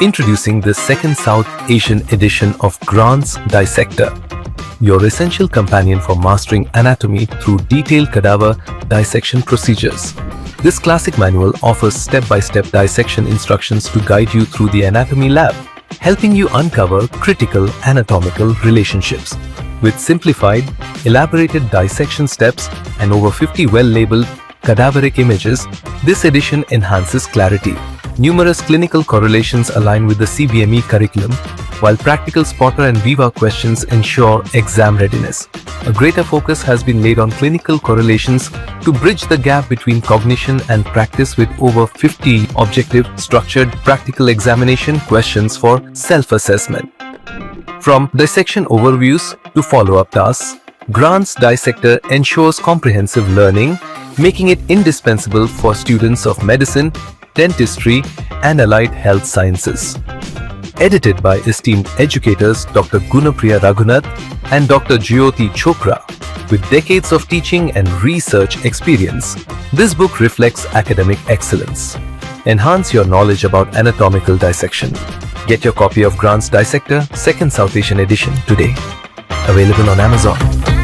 Introducing the second South Asian edition of Grant's Dissector, your essential companion for mastering anatomy through detailed cadaver dissection procedures. This classic manual offers step-by-step dissection instructions to guide you through the anatomy lab, helping you uncover critical anatomical relationships. With simplified, elaborated dissection steps and over 50 well-labeled cadaveric images, this edition enhances clarity. Numerous clinical correlations align with the CBME curriculum, while practical spotter and viva questions ensure exam readiness. A greater focus has been laid on clinical correlations to bridge the gap between cognition and practice with over 50 objective, structured, practical examination questions for self-assessment. From dissection overviews to follow-up tasks, Grant's Dissector ensures comprehensive learning, making it indispensable for students of medicine, dentistry, and allied health sciences. Edited by esteemed educators Dr. Gunapriya Raghunath and Dr. Jyoti Chopra, with decades of teaching and research experience, this book reflects academic excellence. Enhance your knowledge about anatomical dissection. Get your copy of Grant's Dissector, 2nd South Asian edition today. Available on Amazon.